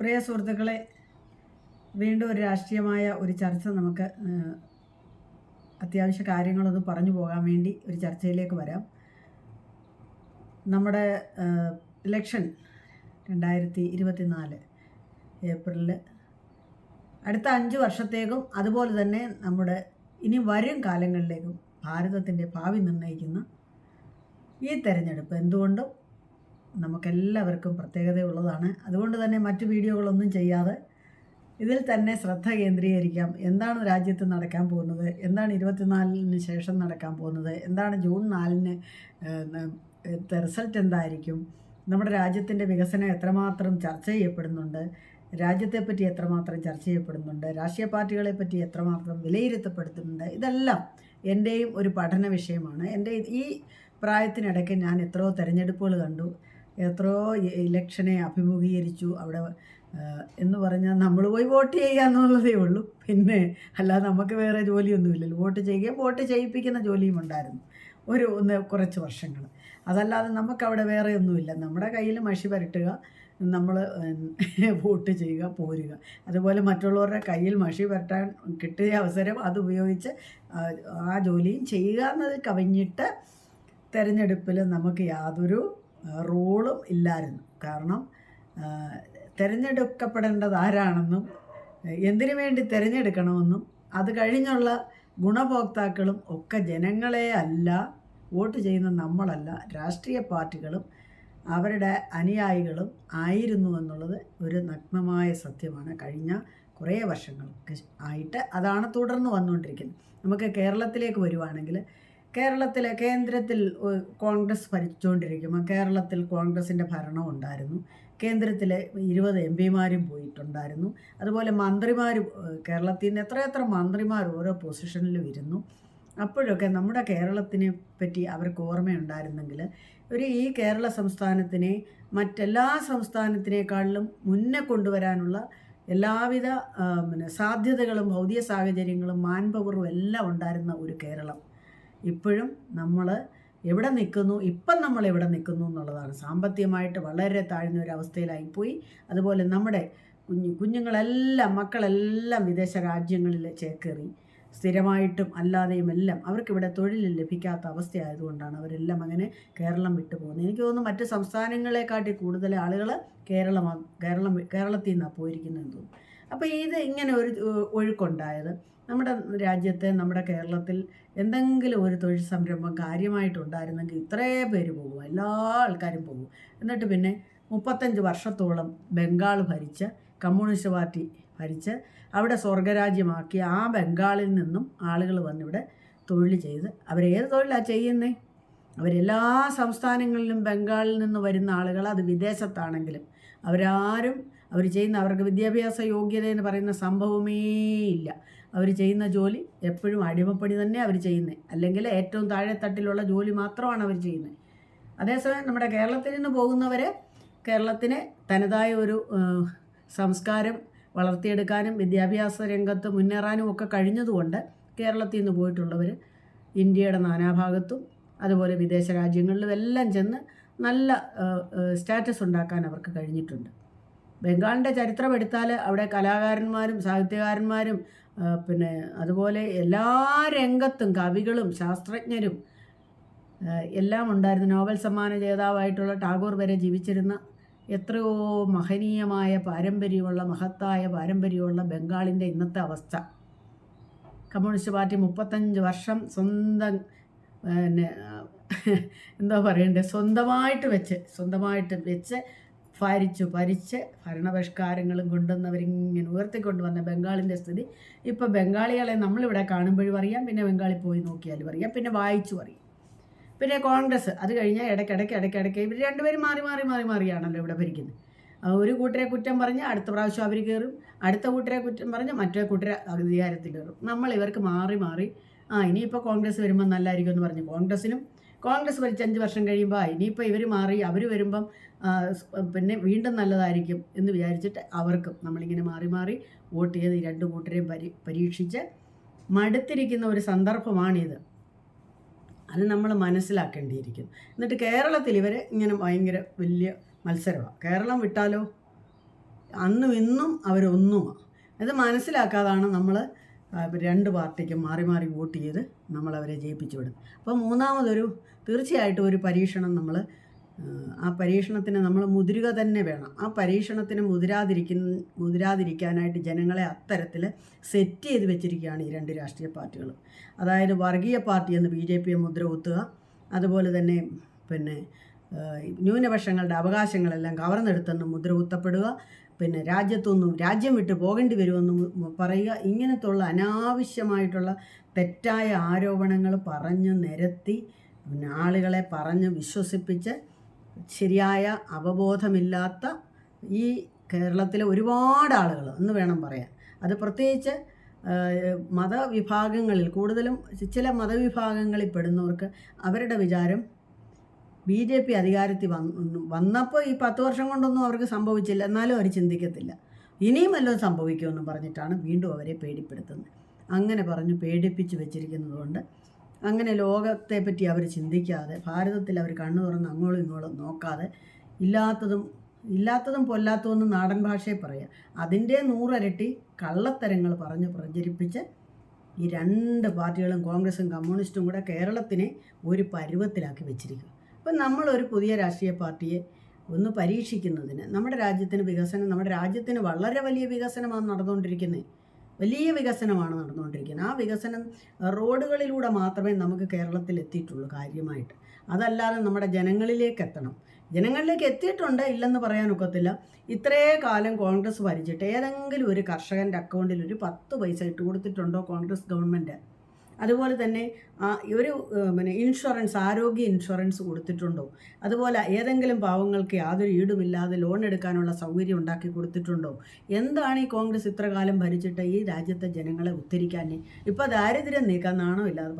പ്രിയ സുഹൃത്തുക്കളെ, വീണ്ടും ഒരു രാഷ്ട്രീയമായ ഒരു ചർച്ച നമുക്ക് അത്യാവശ്യ കാര്യങ്ങളൊന്ന് പറഞ്ഞു പോകാൻ വേണ്ടി ഒരു ചർച്ചയിലേക്ക് വരാം. നമ്മുടെ ഇലക്ഷൻ 2024 ഏപ്രിലിൽ അടുത്ത 5 വർഷത്തേക്കും അതുപോലെ തന്നെ നമ്മുടെ ഇനി വരും കാലങ്ങളിലേക്കും ഭാരതത്തിൻ്റെ ഭാവി നിർണ്ണയിക്കുന്ന ഈ തെരഞ്ഞെടുപ്പ് എന്തുകൊണ്ടും നമുക്കെല്ലാവർക്കും പ്രത്യേകതയുള്ളതാണ്. അതുകൊണ്ട് തന്നെ മറ്റു വീഡിയോകളൊന്നും ചെയ്യാതെ ഇതിൽ തന്നെ ശ്രദ്ധ കേന്ദ്രീകരിക്കാം. എന്താണ് രാജ്യത്ത് നടക്കാൻ പോകുന്നത്, എന്താണ് 24-ന് ശേഷം നടക്കാൻ പോകുന്നത്, എന്താണ് ജൂൺ 4-ന് റിസൾട്ട് എന്തായിരിക്കും, നമ്മുടെ രാജ്യത്തിൻ്റെ വികസനം എത്രമാത്രം ചർച്ച ചെയ്യപ്പെടുന്നുണ്ട്, രാജ്യത്തെപ്പറ്റി എത്രമാത്രം ചർച്ച ചെയ്യപ്പെടുന്നുണ്ട്, രാഷ്ട്രീയ പാർട്ടികളെ പറ്റി എത്രമാത്രം വിലയിരുത്തപ്പെടുത്തുന്നുണ്ട്, ഇതെല്ലാം എൻ്റെയും ഒരു പഠന വിഷയമാണ്. എൻ്റെ ഈ പ്രായത്തിനിടയ്ക്ക് ഞാൻ എത്രയോ തെരഞ്ഞെടുപ്പുകൾ കണ്ടു, എത്രയോ ഇലക്ഷനെ അഭിമുഖീകരിച്ചു. അവിടെ എന്ന് പറഞ്ഞാൽ നമ്മൾ പോയി വോട്ട് ചെയ്യുക എന്നുള്ളതേ ഉള്ളൂ. പിന്നെ അല്ലാതെ നമുക്ക് വേറെ ജോലിയൊന്നുമില്ലല്ലോ. വോട്ട് ചെയ്യുകയും വോട്ട് ചെയ്യിപ്പിക്കുന്ന ജോലിയും ഉണ്ടായിരുന്നു കുറച്ച് വർഷങ്ങൾ. അതല്ലാതെ നമുക്കവിടെ വേറെ ഒന്നുമില്ല. നമ്മുടെ കയ്യിൽ മഷി പുരട്ടുക, നമ്മൾ വോട്ട് ചെയ്യുക, പോരുക. അതുപോലെ മറ്റുള്ളവരുടെ കയ്യിൽ മഷി പുരട്ടാൻ കിട്ടിയ അവസരം അതുപയോഗിച്ച് ആ ജോലിയും ചെയ്യുക എന്നത് കവിഞ്ഞിട്ട് തെരഞ്ഞെടുപ്പിൽ നമുക്ക് യാതൊരു റോളും ഇല്ലായിരുന്നു. കാരണം തിരഞ്ഞെടുക്കപ്പെടേണ്ടത് ആരാണെന്നും എന്തിനു വേണ്ടി തിരഞ്ഞെടുക്കണമെന്നും അത് കഴിഞ്ഞുള്ള ഗുണഭോക്താക്കളും ഒക്കെ ജനങ്ങളെ അല്ല, വോട്ട് ചെയ്യുന്ന നമ്മളല്ല, രാഷ്ട്രീയ പാർട്ടികളും അവരുടെ അനുയായികളും ആയിരുന്നു എന്നുള്ളത് ഒരു നഗ്നമായ സത്യമാണ്. കഴിഞ്ഞ കുറേ വർഷങ്ങൾക്ക് ആയിട്ട് അതാണ് തുടർന്ന് വന്നുകൊണ്ടിരിക്കുന്നത്. നമുക്ക് കേരളത്തിലേക്ക് വരുവാണെങ്കിൽ, കേന്ദ്രത്തിൽ കോൺഗ്രസ് ഭരിച്ചുകൊണ്ടിരിക്കുമ്പോൾ കേരളത്തിൽ കോൺഗ്രസിൻ്റെ ഭരണം ഉണ്ടായിരുന്നു. കേന്ദ്രത്തിലെ 20 MP-മാരും പോയിട്ടുണ്ടായിരുന്നു. അതുപോലെ മന്ത്രിമാർ, കേരളത്തിൽ നിന്ന് എത്രയെത്ര മന്ത്രിമാർ ഓരോ പൊസിഷനിലും ഇരുന്നു. അപ്പോഴൊക്കെ നമ്മുടെ കേരളത്തിനെ പറ്റി അവർക്ക് ഓർമ്മയുണ്ടായിരുന്നെങ്കിൽ ഈ കേരള സംസ്ഥാനത്തിനെ മറ്റെല്ലാ സംസ്ഥാനത്തിനേക്കാളിലും മുന്നേ കൊണ്ടുവരാനുള്ള എല്ലാവിധ സാധ്യതകളും ഭൗതിക സാഹചര്യങ്ങളും മാൻപവറും എല്ലാം ഉണ്ടായിരുന്ന ഒരു കേരളം ഇപ്പോഴും നമ്മൾ എവിടെ നിൽക്കുന്നു, ഇപ്പം നമ്മൾ എവിടെ നിൽക്കുന്നു എന്നുള്ളതാണ്. സാമ്പത്തികമായിട്ട് വളരെ താഴ്ന്ന ഒരു അവസ്ഥയിലായിപ്പോയി. അതുപോലെ നമ്മുടെ കുഞ്ഞുങ്ങളെല്ലാം മക്കളെല്ലാം വിദേശ രാജ്യങ്ങളിൽ ചേക്കേറി, സ്ഥിരമായിട്ടും അല്ലാതെയും എല്ലാം അവർക്കിവിടെ തൊഴിൽ ലഭിക്കാത്ത അവസ്ഥയായതുകൊണ്ടാണ് അവരെല്ലാം അങ്ങനെ കേരളം വിട്ടു പോകുന്നത്. എനിക്ക് തോന്നുന്നു മറ്റ് സംസ്ഥാനങ്ങളെക്കാട്ടി കൂടുതൽ ആളുകൾ കേരളത്തിൽ നിന്നാണ് പോയിരിക്കുന്നതെന്ന് തോന്നുന്നു. അപ്പോൾ ഇത് ഇങ്ങനെ ഒരു ഒഴുക്കുണ്ടായത് നമ്മുടെ രാജ്യത്തെ, നമ്മുടെ കേരളത്തിൽ എന്തെങ്കിലും ഒരു തൊഴിൽ സംരംഭം കാര്യമായിട്ടുണ്ടായിരുന്നെങ്കിൽ ഇത്രയും പേര് പോകും, എല്ലാ ആൾക്കാരും പോകും. എന്നിട്ട് പിന്നെ 35 വർഷത്തോളം ബംഗാൾ ഭരിച്ച്, കമ്മ്യൂണിസ്റ്റ് പാർട്ടി ഭരിച്ച് അവിടെ സ്വർഗരാജ്യമാക്കി ആ ബംഗാളിൽ നിന്നും ആളുകൾ വന്നിവിടെ തൊഴിൽ ചെയ്ത്, അവരേത് തൊഴിലാണ് ചെയ്യുന്നത്? അവരെല്ലാ സംസ്ഥാനങ്ങളിലും ബംഗാളിൽ നിന്ന് വരുന്ന ആളുകൾ, അത് വിദേശത്താണെങ്കിലും അവരാരും അവർക്ക് വിദ്യാഭ്യാസ യോഗ്യത എന്ന് പറയുന്ന സംഭവമേ ഇല്ല. അവർ ചെയ്യുന്ന ജോലി എപ്പോഴും അടിമപ്പണി തന്നെ അവർ ചെയ്യുന്നത്, അല്ലെങ്കിൽ ഏറ്റവും താഴെത്തട്ടിലുള്ള ജോലി മാത്രമാണ് അവർ ചെയ്യുന്നത്. അതേസമയം നമ്മുടെ കേരളത്തിൽ നിന്ന് പോകുന്നവരെ കേരളത്തിന് തനതായ ഒരു സംസ്കാരം വളർത്തിയെടുക്കാനും വിദ്യാഭ്യാസ രംഗത്ത് മുന്നേറാനും ഒക്കെ കഴിഞ്ഞതുകൊണ്ട് കേരളത്തിൽ നിന്ന് പോയിട്ടുള്ളവർ ഇന്ത്യയുടെ നാനാഭാഗത്തും അതുപോലെ വിദേശ രാജ്യങ്ങളിലും എല്ലാം ചെന്ന് നല്ല സ്റ്റാറ്റസ് ഉണ്ടാക്കാൻ അവർക്ക് കഴിഞ്ഞിട്ടുണ്ട്. ബംഗാളിൻ്റെ ചരിത്രം എടുത്താൽ അവിടെ കലാകാരന്മാരും സാഹിത്യകാരന്മാരും പിന്നെ അതുപോലെ എല്ലാ രംഗത്തും കവികളും ശാസ്ത്രജ്ഞരും എല്ലാം ഉണ്ടായിരുന്നു. നോബൽ സമ്മാന ജേതാവായിട്ടുള്ള ടാഗോർ വരെ ജീവിച്ചിരുന്ന എത്രയോ മഹനീയമായ പാരമ്പര്യമുള്ള മഹത്തായ പാരമ്പര്യമുള്ള ബംഗാളിൻ്റെ ഇന്നത്തെ അവസ്ഥ. കമ്മ്യൂണിസ്റ്റ് പാർട്ടി 35 വർഷം സ്വന്തം എന്താ പറയണ്ടേ, സ്വന്തമായിട്ട് വെച്ച് ഭരിച്ച് ഭരണപരിഷ്കാരങ്ങളും കൊണ്ടുവന്നവരിങ്ങനെ ഉയർത്തിക്കൊണ്ടുവന്ന ബംഗാളിൻ്റെ സ്ഥിതി ഇപ്പോൾ ബംഗാളികളെ നമ്മളിവിടെ കാണുമ്പോഴും അറിയാം, പിന്നെ ബംഗാളിൽ പോയി നോക്കിയാലും അറിയാം, പിന്നെ വായിച്ചു അറിയാം. പിന്നെ കോൺഗ്രസ് അത് കഴിഞ്ഞാൽ ഇടയ്ക്കിടയ്ക്ക് ഇവർ രണ്ടുപേരും മാറിയാണല്ലോ ഇവിടെ ഭരിക്കുന്നത്. ഒരു കൂട്ടരെ കുറ്റം പറഞ്ഞ് അടുത്ത പ്രാവശ്യം അവർ കയറും, അടുത്ത കൂട്ടരെ കുറ്റം പറഞ്ഞ് മറ്റേ കൂട്ടരെ അധികാരത്തിൽ കയറും. നമ്മളിവർക്ക് മാറി ഇനിയിപ്പോൾ കോൺഗ്രസ് വരുമ്പോൾ നല്ലതായിരിക്കും എന്ന് പറഞ്ഞ് കോൺഗ്രസ് ഭരിച്ച് 5 വർഷം കഴിയുമ്പോൾ ഇനിയിപ്പോൾ ഇവർ മാറി അവർ വരുമ്പം പിന്നെ വീണ്ടും നല്ലതായിരിക്കും എന്ന് വിചാരിച്ചിട്ട് അവർക്കും നമ്മളിങ്ങനെ മാറി വോട്ട് ചെയ്ത് ഈ 2 കൂട്ടരെയും പരീക്ഷിച്ച് മടുത്തിരിക്കുന്ന ഒരു സന്ദർഭമാണിത്. അത് നമ്മൾ മനസ്സിലാക്കേണ്ടിയിരിക്കുന്നു. എന്നിട്ട് കേരളത്തിൽ ഇവർ ഇങ്ങനെ ഭയങ്കര വലിയ മത്സരമാണ്. കേരളം വിട്ടാലോ, അന്നും ഇന്നും അവരൊന്നുമാണ്. ഇത് മനസ്സിലാക്കാതാണ് നമ്മൾ രണ്ട് പാർട്ടിക്കും മാറി മാറി വോട്ട് ചെയ്ത് നമ്മളവരെ ജയിപ്പിച്ചു വിടും. അപ്പോൾ മൂന്നാമതൊരു തീർച്ചയായിട്ടും ഒരു പരീക്ഷണം ആ പരീക്ഷണത്തിന് നമ്മൾ മുതിരുക തന്നെ വേണം. ആ പരീക്ഷണത്തിന് മുതിരാതിരിക്കാനായിട്ട് ജനങ്ങളെ അത്തരത്തിൽ സെറ്റ് ചെയ്ത് വെച്ചിരിക്കുകയാണ് ഈ രണ്ട് രാഷ്ട്രീയ പാർട്ടികൾ. അതായത് വർഗീയ പാർട്ടി എന്ന് BJP മുദ്ര കുത്തുക, അതുപോലെ തന്നെ പിന്നെ ന്യൂനപക്ഷങ്ങളുടെ അവകാശങ്ങളെല്ലാം കവർന്നെടുത്തെന്ന് മുദ്ര കുത്തപ്പെടുക, പിന്നെ രാജ്യം വിട്ട് പോകേണ്ടി വരുമെന്ന് പറയുക. ഇങ്ങനത്തുള്ള അനാവശ്യമായിട്ടുള്ള തെറ്റായ ആരോപണങ്ങൾ പറഞ്ഞു നിരത്തി പിന്നെ ആളുകളെ പറഞ്ഞ് വിശ്വസിപ്പിച്ച് ശരിയായ അവബോധമില്ലാത്ത ഈ കേരളത്തിലെ ഒരുപാട് ആളുകൾ എന്ന് വേണം പറയാൻ. അത് പ്രത്യേകിച്ച് മതവിഭാഗങ്ങളിൽ കൂടുതലും ചില മതവിഭാഗങ്ങളിൽ പെടുന്നവർക്ക് അവരുടെ വിചാരം BJP അധികാരത്തിൽ വന്നപ്പോൾ ഈ 10 വർഷം കൊണ്ടൊന്നും അവർക്ക് സംഭവിച്ചില്ല, എന്നാലും അവർ ചിന്തിക്കത്തില്ല. ഇനിയും വല്ലതും സംഭവിക്കുമെന്ന് പറഞ്ഞിട്ടാണ് വീണ്ടും അവരെ പേടിപ്പെടുത്തുന്നത്. അങ്ങനെ പറഞ്ഞ് പേടിപ്പിച്ച് വെച്ചിരിക്കുന്നത് കൊണ്ട് അങ്ങനെ ലോകത്തെ പറ്റി അവർ ചിന്തിക്കാതെ, ഭാരതത്തിൽ അവർ കണ്ണു തുറന്ന് അങ്ങോട്ടും ഇങ്ങോട്ടും നോക്കാതെ ഇല്ലാത്തതും പൊല്ലാത്തതെന്ന് നാടൻ ഭാഷയിൽ പറയുക, അതിൻ്റെ 100 ഇരട്ടി കള്ളത്തരങ്ങൾ പറഞ്ഞ് പ്രചരിപ്പിച്ച് ഈ രണ്ട് പാർട്ടികളും കോൺഗ്രസും കമ്മ്യൂണിസ്റ്റും കൂടെ കേരളത്തിനെ ഒരു പരുവത്തിലാക്കി വെച്ചിരിക്കുക. അപ്പം നമ്മളൊരു പുതിയ രാഷ്ട്രീയ പാർട്ടിയെ ഒന്ന് പരീക്ഷിക്കുന്നതിന് നമ്മുടെ രാജ്യത്തിന് വളരെ വലിയ വികസനമാണ് നടന്നുകൊണ്ടിരിക്കുന്നത്. വലിയ വികസനമാണ് നടന്നുകൊണ്ടിരിക്കുന്നത്. ആ വികസനം റോഡുകളിലൂടെ മാത്രമേ നമുക്ക് കേരളത്തിൽ എത്തിയിട്ടുള്ളൂ കാര്യമായിട്ട്. അതല്ലാതെ നമ്മുടെ ജനങ്ങളിലേക്ക് എത്തണം. ജനങ്ങളിലേക്ക് എത്തിയിട്ടുണ്ട്, ഇല്ലെന്ന് പറയാനൊക്കത്തില്ല. ഇത്രേ കാലം കോൺഗ്രസ് ഭരിച്ചിട്ട് ഏതെങ്കിലും ഒരു കർഷകൻ്റെ അക്കൗണ്ടിൽ ഒരു 10 പൈസ ഇട്ട് കൊടുത്തിട്ടുണ്ടോ കോൺഗ്രസ് ഗവൺമെൻറ്? അതുപോലെ തന്നെ ഇൻഷുറൻസ്, ആരോഗ്യ ഇൻഷുറൻസ് കൊടുത്തിട്ടുണ്ടോ? അതുപോലെ ഏതെങ്കിലും പാവങ്ങൾക്ക് യാതൊരു ഈടുമില്ലാതെ ലോൺ എടുക്കാനുള്ള സൗകര്യം ഉണ്ടാക്കി കൊടുത്തിട്ടുണ്ടോ? എന്താണ് ഈ കോൺഗ്രസ് ഇത്ര കാലം ഭരിച്ചിട്ട് ഈ രാജ്യത്തെ ജനങ്ങളെ ഉദ്ധരിക്കാൻ? ഇപ്പോൾ ദാരിദ്ര്യം നീക്കാൻ നാണമില്ലാതെ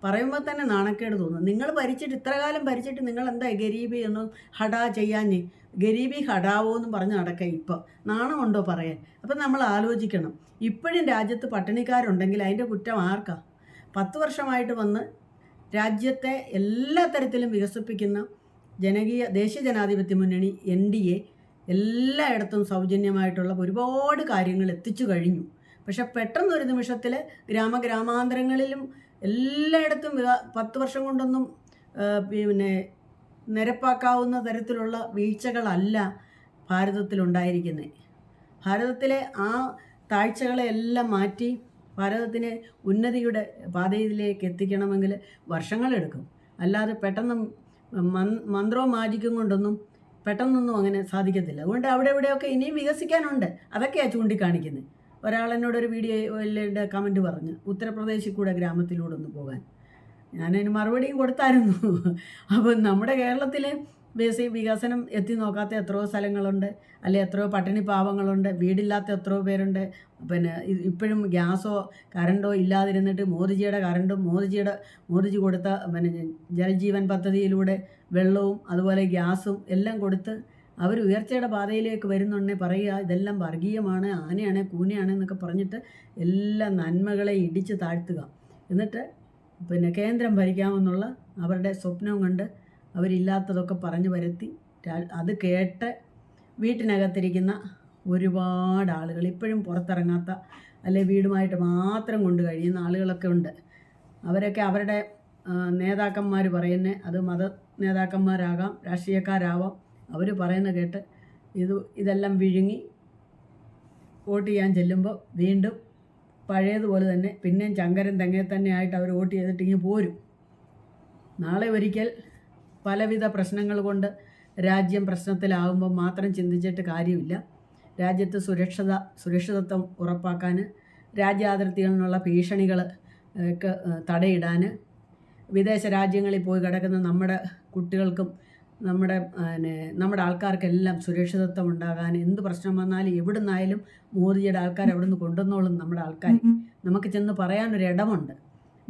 പറയുമ്പോൾ തന്നെ നാണക്കേട് തോന്നും. നിങ്ങൾ ഇത്ര കാലം ഭരിച്ചിട്ട് നിങ്ങൾ എന്താ ഗരീബി ഒന്ന് ഹടാ ചെയ്യാഞ്ഞ്? ഗരീബി ഹടാവോ എന്ന് പറഞ്ഞ് നടക്കുക ഇപ്പോൾ നാണമുണ്ടോ പറയാൻ? അപ്പം നമ്മൾ ആലോചിക്കണം. ഇപ്പോഴും രാജ്യത്ത് പട്ടിണിക്കാരുണ്ടെങ്കിൽ അതിൻ്റെ കുറ്റം ആർക്കാ? 10 വർഷമായിട്ട് വന്ന് രാജ്യത്തെ എല്ലാ തരത്തിലും വികസിപ്പിക്കുന്ന ദേശീയ ജനാധിപത്യ മുന്നണി NDA എല്ലായിടത്തും സൗജന്യമായിട്ടുള്ള ഒരുപാട് കാര്യങ്ങൾ എത്തിച്ചു കഴിഞ്ഞു. പക്ഷെ പെട്ടെന്നൊരു നിമിഷത്തിൽ ഗ്രാമാന്തരങ്ങളിലും എല്ലായിടത്തും 10 വർഷം കൊണ്ടൊന്നും നിരപ്പാക്കാവുന്ന തരത്തിലുള്ള വീഴ്ചകളല്ല ഭാരതത്തിലുണ്ടായിരിക്കുന്നത്. ഭാരതത്തിലെ ആ താഴ്ചകളെ എല്ലാം മാറ്റി ഭാരതത്തിനെ ഉന്നതിയുടെ പാതയിലേക്ക് എത്തിക്കണമെങ്കിൽ വർഷങ്ങളെടുക്കും. അല്ലാതെ പെട്ടെന്ന് മന്ത്രവും മാജിക്കും കൊണ്ടൊന്നും പെട്ടെന്നൊന്നും അങ്ങനെ സാധിക്കത്തില്ല. അതുകൊണ്ട് അവിടെ ഇവിടെയൊക്കെ ഇനിയും വികസിക്കാനുണ്ട്. അതൊക്കെയാണ് ചൂണ്ടിക്കാണിക്കുന്നത്. ഒരാളെന്നോടൊരു വീഡിയോയിലെ കമൻറ്റ് പറഞ്ഞ് ഉത്തർപ്രദേശിൽ കൂടെ ഗ്രാമത്തിലൂടെ ഒന്ന് പോകാൻ. ഞാനതിന് മറുപടിയും കൊടുത്തായിരുന്നു. അപ്പം നമ്മുടെ കേരളത്തിലെ ബേസിക് വികസനം എത്തി നോക്കാത്ത എത്രയോ സ്ഥലങ്ങളുണ്ട്, അല്ലെ എത്രയോ പട്ടിണി പാവങ്ങളുണ്ട്, വീടില്ലാത്ത എത്രയോ പേരുണ്ട്. ഇപ്പോഴും ഗ്യാസോ കറണ്ടോ ഇല്ലാതിരുന്നിട്ട് മോദിജി കൊടുത്ത ജലജീവൻ പദ്ധതിയിലൂടെ വെള്ളവും അതുപോലെ ഗ്യാസും എല്ലാം കൊടുത്ത് അവർ ഉയർച്ചയുടെ പാതയിലേക്ക് വരുന്നുണ്ടേ പറയുക ഇതെല്ലാം വർഗീയമാണ്, ആനയാണ്, കൂനയാണ് എന്നൊക്കെ പറഞ്ഞിട്ട് എല്ലാ നന്മകളെ ഇടിച്ച് താഴ്ത്തുക. എന്നിട്ട് കേന്ദ്രം ഭരിക്കാമെന്നുള്ള അവരുടെ സ്വപ്നം കൊണ്ട് അവരില്ലാത്തതൊക്കെ പറഞ്ഞു വരുത്തി അത് കേട്ട് വീട്ടിനകത്തിരിക്കുന്ന ഒരുപാട് ആളുകൾ, ഇപ്പോഴും പുറത്തിറങ്ങാത്ത അല്ലെ വീടുമായിട്ട് മാത്രം കൊണ്ട് കഴിയുന്ന ആളുകളൊക്കെ ഉണ്ട്. അവരൊക്കെ അവരുടെ നേതാക്കന്മാർ പറയുന്നത്, അത് മത നേതാക്കന്മാരാകാം, രാഷ്ട്രീയക്കാരാവാം, അവർ പറയുന്നത് കേട്ട് ഇതെല്ലാം വിഴുങ്ങി വോട്ട് ചെയ്യാൻ ചെല്ലുമ്പോൾ വീണ്ടും പഴയതുപോലെ തന്നെ പിന്നെയും ചങ്കരൻ തെങ്ങേ തന്നെ ആയിട്ട് അവർ വോട്ട് ചെയ്തിട്ടിങ്ങ് പോരും. നാളെ ഒരിക്കൽ പലവിധ പ്രശ്നങ്ങൾ കൊണ്ട് രാജ്യം പ്രശ്നത്തിലാകുമ്പോൾ മാത്രം ചിന്തിച്ചിട്ട് കാര്യമില്ല. രാജ്യത്ത് സുരക്ഷിതത്വം ഉറപ്പാക്കാൻ, രാജ്യാതിർത്തികളിൽ നിന്നുള്ള ഭീഷണികൾ തടയിടാൻ, വിദേശ രാജ്യങ്ങളിൽ പോയി കിടക്കുന്ന നമ്മുടെ കുട്ടികൾക്കും നമ്മുടെ ആൾക്കാർക്കെല്ലാം സുരക്ഷിതത്വം ഉണ്ടാകാൻ, എന്ത് പ്രശ്നം വന്നാലും എവിടെ നിന്നായാലും മോദിജിയുടെ ആൾക്കാർ എവിടെ നിന്ന് കൊണ്ടുവന്നോളും. നമ്മുടെ ആൾക്കാർ നമുക്ക് ചെന്ന് പറയാനൊരിടമുണ്ട്.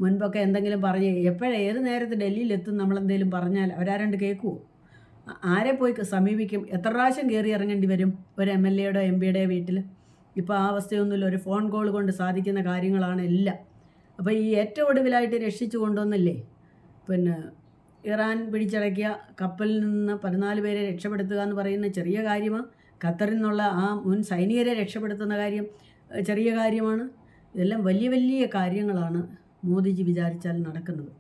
മുൻപൊക്കെ എന്തെങ്കിലും പറഞ്ഞ് ഏത് നേരത്ത് ഡൽഹിയിലെത്തും നമ്മളെന്തെങ്കിലും പറഞ്ഞാൽ അവരാരണ്ട് കേൾക്കുമോ? ആരെ പോയി സമീപിക്കും? എത്ര പ്രാവശ്യം കയറി ഇറങ്ങേണ്ടി വരും ഒരു MLAയുടെയോ MP യുടെയോ വീട്ടിൽ? ഇപ്പോൾ ആ അവസ്ഥയൊന്നുമില്ല. ഒരു ഫോൺ കോൾ കൊണ്ട് സാധിക്കുന്ന കാര്യങ്ങളാണ് എല്ലാം. അപ്പോൾ ഈ ഏറ്റവും ഒടുവിലായിട്ട് രക്ഷിച്ചു കൊണ്ടുവന്നില്ലേ ഇറാൻ പിടിച്ചടക്കിയ കപ്പലിൽ നിന്ന് 14 പേരെ രക്ഷപ്പെടുത്തുക എന്ന് പറയുന്ന ചെറിയ കാര്യമാണ്. ഖത്തറിൽ നിന്നുള്ള ആ മുൻ സൈനികരെ രക്ഷപ്പെടുത്തുന്ന കാര്യം ചെറിയ കാര്യമാണ്. ഇതെല്ലാം വലിയ വലിയ കാര്യങ്ങളാണ് മോദിജി വിചാരിച്ചാൽ നടക്കുന്നത്.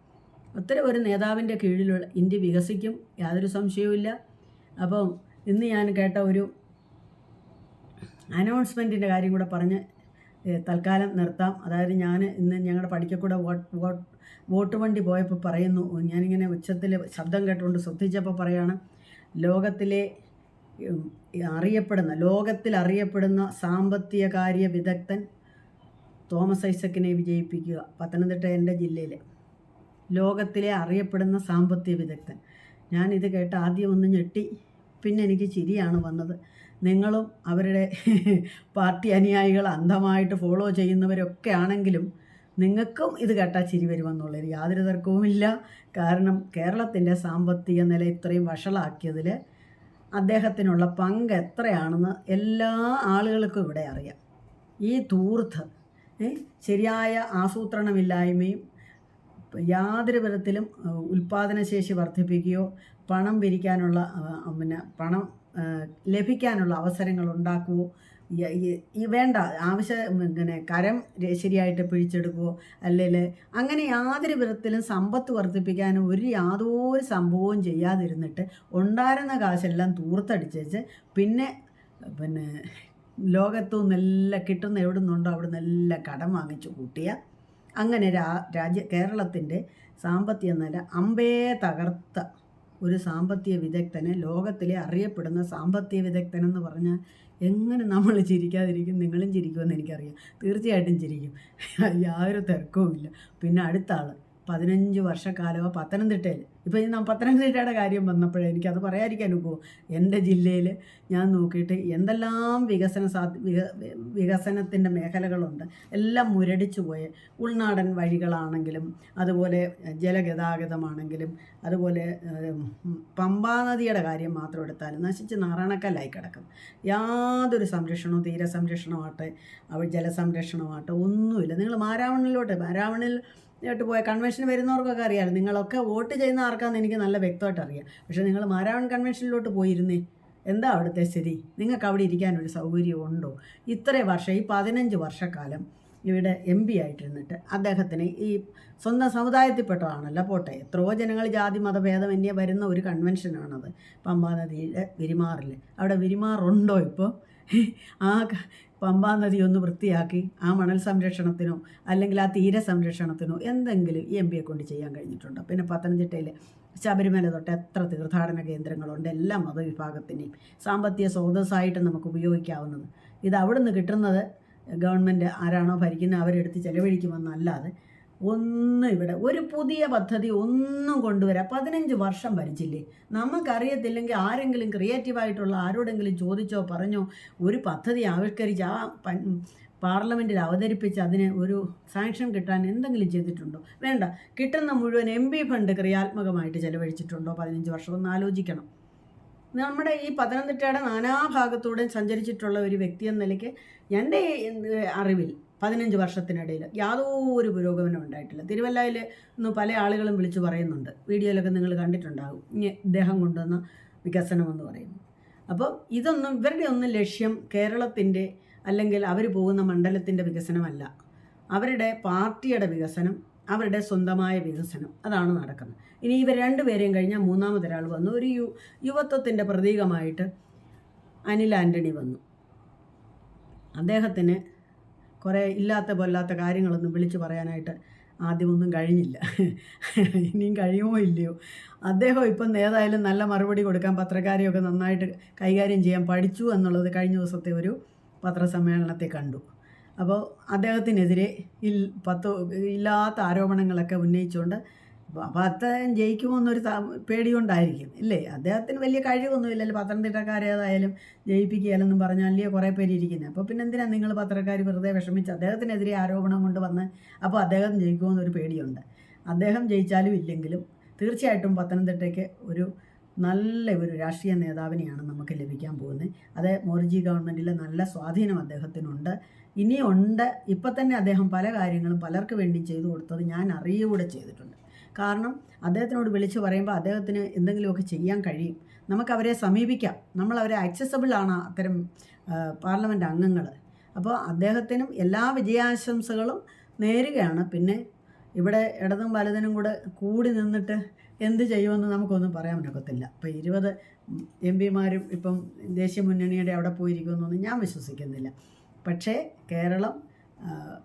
അത്തരം ഒരു നേതാവിൻ്റെ കീഴിലുള്ള ഇന്ത്യ വികസിക്കും, യാതൊരു സംശയവുമില്ല. അപ്പം ഇന്ന് ഞാൻ കേട്ട ഒരു അനൗൺസ്മെൻറ്റിൻ്റെ കാര്യം കൂടെ പറഞ്ഞ് തൽക്കാലം നിർത്താം. അതായത് ഞാൻ ഇന്ന് ഞങ്ങളുടെ പഠിക്കക്കൂടെ വോട്ട് വണ്ടി പോയപ്പോൾ പറയുന്നു, ഞാനിങ്ങനെ ഉച്ചത്തിൽ ശബ്ദം കേട്ടുകൊണ്ട് ശ്രദ്ധിച്ചപ്പോൾ പറയാണ്, ലോകത്തിൽ അറിയപ്പെടുന്ന സാമ്പത്തിക കാര്യ വിദഗ്ധൻ തോമസ് ഐസക്കിനെ വിജയിപ്പിക്കുക. പത്തനംതിട്ട എൻ്റെ ജില്ലയിൽ ലോകത്തിലെ അറിയപ്പെടുന്ന സാമ്പത്തിക വിദഗ്ധൻ. ഞാനിത് കേട്ട് ആദ്യം ഒന്ന് ഞെട്ടി, പിന്നെ എനിക്ക് ചിരിയാണ് വന്നത്. നിങ്ങളും അവരുടെ പാർട്ടി അനുയായികൾ അന്ധമായിട്ട് ഫോളോ ചെയ്യുന്നവരൊക്കെ ആണെങ്കിലും നിങ്ങൾക്കും ഇത് കേട്ടാൽ ചിരി വരുമെന്നുള്ളൊരു യാതൊരു തർക്കവുമില്ല. കാരണം കേരളത്തിൻ്റെ സാമ്പത്തിക നില ഇത്രയും വഷളാക്കിയതിൽ അദ്ദേഹത്തിനുള്ള പങ്ക് എത്രയാണെന്ന് എല്ലാ ആളുകൾക്കും ഇവിടെ അറിയാം. ഈ ധൂർത്ത്, ശരിയായ ആസൂത്രണമില്ലായ്മയും യാതൊരു വിധത്തിലും ഉൽപ്പാദനശേഷി വർദ്ധിപ്പിക്കുകയോ പണം പിരിക്കാനുള്ള പണം ലഭിക്കാനുള്ള അവസരങ്ങൾ ഉണ്ടാക്കുകയോ വേണ്ട, കരം ശരിയായിട്ട് പിടിച്ചെടുക്കുകയോ അല്ലെങ്കിൽ അങ്ങനെ യാതൊരു വിധത്തിലും സമ്പത്ത് വർദ്ധിപ്പിക്കാനും യാതൊരു സംഭവവും ചെയ്യാതിരുന്നിട്ട് ഉണ്ടായിരുന്ന കാശെല്ലാം തൂർത്തടിച്ചേച്ച് പിന്നെ ലോകത്തു നിന്നെല്ലാം കിട്ടുന്ന എവിടെ നിന്നുണ്ടോ അവിടെ നിന്നെല്ലാം കടം വാങ്ങിച്ചു കൂട്ടിയ അങ്ങനെ കേരളത്തിൻ്റെ സാമ്പത്തിക നില അമ്പേ തകർത്ത ഒരു സാമ്പത്തിക വിദഗ്ധനെ, ലോകത്തിലെ അറിയപ്പെടുന്ന സാമ്പത്തിക വിദഗ്ധനെന്ന് പറഞ്ഞാൽ എങ്ങനെ നമ്മൾ ചിരിക്കാതിരിക്കും? നിങ്ങളും ചിരിക്കുമെന്ന് എനിക്കറിയാം, തീർച്ചയായിട്ടും ചിരിക്കും, യാതൊരു തർക്കവുമില്ല. പിന്നെ അടുത്ത ആൾ 15 വർഷക്കാലമോ പത്തനംതിട്ടയിൽ, ഇപ്പോൾ ഞാൻ പത്തനംതിട്ടയുടെ കാര്യം വന്നപ്പോഴേ എനിക്കത് പറയാതിരിക്കാൻ ഒക്കുമോ? എൻ്റെ ജില്ലയിൽ ഞാൻ നോക്കിയിട്ട് എന്തെല്ലാം വികസനത്തിൻ്റെ മേഖലകളുണ്ട്, എല്ലാം മുരടിച്ചു പോയ ഉൾനാടൻ വഴികളാണെങ്കിലും അതുപോലെ ജലഗതാഗതമാണെങ്കിലും അതുപോലെ പമ്പാനദിയുടെ കാര്യം മാത്രം എടുത്താലും നശിച്ച് നാറാണക്കല്ലായി കിടക്കും. യാതൊരു സംരക്ഷണവും, തീരസംരക്ഷണമാവട്ടെ ജലസംരക്ഷണമാവട്ടെ ഒന്നുമില്ല. നിങ്ങൾ മാരാവണിലോട്ട് പോയ കൺവെൻഷന് വരുന്നവർക്കൊക്കെ അറിയാമല്ലോ, നിങ്ങളൊക്കെ വോട്ട് ചെയ്യുന്ന ആർക്കാന്ന് എനിക്ക് നല്ല വ്യക്തമായിട്ട് അറിയാം. പക്ഷേ നിങ്ങൾ മാരാവൺ കൺവെൻഷനിലോട്ട് പോയിരുന്നേ, എന്താ അവിടുത്തെ സ്ഥിതി? നിങ്ങൾക്ക് അവിടെ ഇരിക്കാനൊരു സൗകര്യം ഉണ്ടോ? ഇത്രയും വർഷം, ഈ 15 വർഷക്കാലം ഇവിടെ MP ആയിട്ടിരുന്നിട്ട് അദ്ദേഹത്തിന് ഈ സ്വന്തം സമുദായത്തിൽപ്പെട്ടതാണല്ലോ, പോട്ടെ, എത്രയോ ജനങ്ങൾ ജാതി മതഭേദമന്യേ വരുന്ന ഒരു കൺവെൻഷനാണത് പമ്പാനദിയിലെ വിരിമാറിൽ. അവിടെ വിരിമാറുണ്ടോ ഇപ്പോൾ? ആ പമ്പാനദി ഒന്ന് വൃത്തിയാക്കി ആ മണൽ സംരക്ഷണത്തിനോ അല്ലെങ്കിൽ ആ തീര സംരക്ഷണത്തിനോ എന്തെങ്കിലും ഈ MP കൊണ്ട് ചെയ്യാൻ കഴിഞ്ഞിട്ടുണ്ടോ? പിന്നെ പത്തനംതിട്ടയിൽ ശബരിമല തൊട്ട് എത്ര തീർത്ഥാടന കേന്ദ്രങ്ങളുണ്ട്, എല്ലാ മതവിഭാഗത്തിൻ്റെയും സാമ്പത്തിക സ്രോതസ്സായിട്ട് നമുക്ക് ഉപയോഗിക്കാവുന്നത്. ഇത് അവിടെ നിന്ന് കിട്ടുന്നത് ഗവൺമെൻറ് ആരാണോ ഭരിക്കുന്നത് അവരെടുത്ത് ചെലവഴിക്കുമെന്നല്ലാതെ ഒന്നും ഇവിടെ ഒരു പുതിയ പദ്ധതി ഒന്നും കൊണ്ടുവരാം. 15 വർഷം ഭരിച്ചില്ലേ? നമുക്കറിയത്തില്ലെങ്കിൽ ആരെങ്കിലും ക്രിയേറ്റീവായിട്ടുള്ള ആരോടെങ്കിലും ചോദിച്ചോ പറഞ്ഞോ ഒരു പദ്ധതി ആവിഷ്കരിച്ച് ആ പാർലമെൻറ്റിൽ അവതരിപ്പിച്ച് അതിന് ഒരു സാങ്ഷൻ കിട്ടാൻ എന്തെങ്കിലും ചെയ്തിട്ടുണ്ടോ? വേണ്ട. കിട്ടുന്ന മുഴുവൻ MP ഫണ്ട് ക്രിയാത്മകമായിട്ട് ചെലവഴിച്ചിട്ടുണ്ടോ 15 വർഷം? ഒന്ന് ആലോചിക്കണം. നമ്മുടെ ഈ പത്തനംതിട്ടയുടെ നാനാഭാഗത്തൂടെ സഞ്ചരിച്ചിട്ടുള്ള ഒരു വ്യക്തി എന്ന നിലയ്ക്ക് എൻ്റെ അറിവിൽ 15 വർഷത്തിനിടയിൽ യാതൊരു പുരോഗമനം ഉണ്ടായിട്ടില്ല. തിരുവല്ലയിൽ നിന്ന് പല ആളുകളും വിളിച്ചു പറയുന്നുണ്ട്, വീഡിയോയിലൊക്കെ നിങ്ങൾ കണ്ടിട്ടുണ്ടാകും, ഇദ്ദേഹം കൊണ്ടുവന്ന വികസനമെന്ന് പറയുന്നു. അപ്പോൾ ഇതൊന്നും ഇവരുടെ ഒന്നും ലക്ഷ്യം കേരളത്തിൻ്റെ അല്ലെങ്കിൽ അവർ പോകുന്ന മണ്ഡലത്തിൻ്റെ വികസനമല്ല, അവരുടെ പാർട്ടിയുടെ വികസനം, അവരുടെ സ്വന്തമായ വികസനം, അതാണ് നടക്കുന്നത്. ഇനി ഇവർ രണ്ടുപേരെയും കഴിഞ്ഞാൽ മൂന്നാമതൊരാൾ വന്നു. ഒരു യുവത്വത്തിൻ്റെ പ്രതീകമായിട്ട് അനിൽ ആൻ്റണി വന്നു. അദ്ദേഹത്തിന് കുറേ ഇല്ലാത്ത പോലാത്ത കാര്യങ്ങളൊന്നും വിളിച്ചു പറയാനായിട്ട് ആദ്യമൊന്നും കഴിഞ്ഞില്ല. ഇനിയും കഴിയുമോ ഇല്ലയോ? അദ്ദേഹം ഇപ്പം ഏതായാലും നല്ല മറുപടി കൊടുക്കാൻ പത്രക്കാരെയൊക്കെ നന്നായിട്ട് കൈകാര്യം ചെയ്യാൻ പഠിച്ചു എന്നുള്ളത് കഴിഞ്ഞ ദിവസത്തെ ഒരു പത്രസമ്മേളനത്തെ കണ്ടു. അപ്പോൾ അദ്ദേഹത്തിനെതിരെ ഇല്ലാത്ത ആരോപണങ്ങളൊക്കെ ഉന്നയിച്ചുകൊണ്ട് അപ്പോൾ അദ്ദേഹം ജയിക്കുമോ എന്നൊരു പേടികൊണ്ടായിരിക്കും ഇല്ലേ? അദ്ദേഹത്തിന് വലിയ കഴിവൊന്നുമില്ലല്ലോ, പത്തനംതിട്ടക്കാരേതായാലും ജയിപ്പിക്കുകയല്ലെന്നും പറഞ്ഞാലേ കുറേ പേര് ഇരിക്കുന്നത്. അപ്പോൾ പിന്നെ എന്തിനാണ് നിങ്ങൾ പത്രക്കാർ വെറുതെ വിഷമിച്ച് അദ്ദേഹത്തിനെതിരെ ആരോപണം കൊണ്ടുവന്ന്? അപ്പോൾ അദ്ദേഹം ജയിക്കുമോ എന്നൊരു പേടിയുണ്ട്. അദ്ദേഹം ജയിച്ചാലും ഇല്ലെങ്കിലും തീർച്ചയായിട്ടും പത്തനംതിട്ടയ്ക്ക് ഒരു നല്ല ഒരു രാഷ്ട്രീയ നേതാവിനെയാണ് നമുക്ക് ലഭിക്കാൻ പോകുന്നത്. അത് മോദിജി ഗവൺമെൻറ്റിൽ നല്ല സ്വാധീനം അദ്ദേഹത്തിനുണ്ട്, ഇനിയുണ്ട്. ഇപ്പം തന്നെ അദ്ദേഹം പല കാര്യങ്ങളും പലർക്ക് വേണ്ടി ചെയ്തു കൊടുത്തത് ഞാൻ അറിയുകൂടെ ചെയ്തിട്ടുണ്ട്. കാരണം അദ്ദേഹത്തിനോട് വിളിച്ച് പറയുമ്പോൾ അദ്ദേഹത്തിന് എന്തെങ്കിലുമൊക്കെ ചെയ്യാൻ കഴിയും. നമുക്കവരെ സമീപിക്കാം. നമ്മളവരെ ആണ് അത്തരം പാർലമെൻറ്റ് അംഗങ്ങൾ. അപ്പോൾ അദ്ദേഹത്തിനും എല്ലാ വിജയാശംസകളും നേരുകയാണ്. പിന്നെ ഇവിടെ ഇടതും വലതിനും കൂടി നിന്നിട്ട് എന്ത് ചെയ്യുമെന്ന് നമുക്കൊന്നും പറയാൻ പറ്റത്തില്ല. ഇപ്പോൾ 20 MP-മാരും ഇപ്പം ദേശീയ മുന്നണിയുടെ അവിടെ പോയിരിക്കുമെന്നൊന്നും ഞാൻ വിശ്വസിക്കുന്നില്ല. പക്ഷേ കേരളം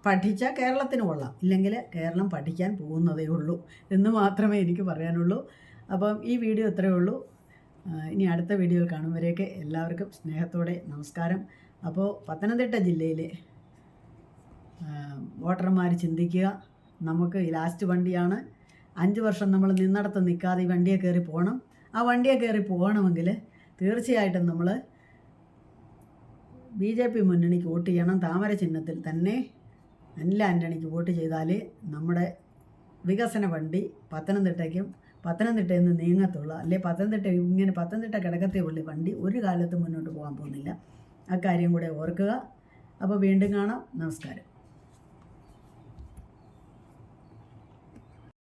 പഠിച്ചാൽ കേരളത്തിന് കൊള്ളാം, ഇല്ലെങ്കിൽ കേരളം പഠിക്കാൻ പോകുന്നതേ ഉള്ളൂ എന്ന് മാത്രമേ എനിക്ക് പറയാനുള്ളൂ. അപ്പം ഈ വീഡിയോ ഇത്രയേ ഉള്ളൂ. ഇനി അടുത്ത വീഡിയോയിൽ കാണുമ്പോഴേക്ക് എല്ലാവർക്കും സ്നേഹത്തോടെ നമസ്കാരം. അപ്പോൾ പത്തനംതിട്ട ജില്ലയിലെ വോട്ടർമാർ ചിന്തിക്കുക, നമുക്ക് ലാസ്റ്റ് വണ്ടിയാണ്. 5 വർഷം നമ്മൾ നിന്നിടത്ത് നിൽക്കാതെ ഈ വണ്ടിയെ കയറി പോകണം. ആ വണ്ടിയെ കയറി പോകണമെങ്കിൽ തീർച്ചയായിട്ടും നമ്മൾ BJP മുന്നണിക്ക് വോട്ട് ചെയ്യണം. താമര ചിഹ്നത്തിൽ തന്നെ അനിൽ ആൻ്റണിക്ക് വോട്ട് ചെയ്താൽ നമ്മുടെ വികസന വണ്ടി പത്തനംതിട്ടയിൽ നിന്ന് നീങ്ങത്തുള്ളൂ. അല്ലെ പത്തനംതിട്ട കിടക്കത്തേ ഉള്ളൂ. വണ്ടി ഒരു കാലത്തും മുന്നോട്ട് പോകാൻ പോകുന്നില്ല. അക്കാര്യം കൂടെ ഓർക്കുക. അപ്പോൾ വീണ്ടും കാണാം. നമസ്കാരം.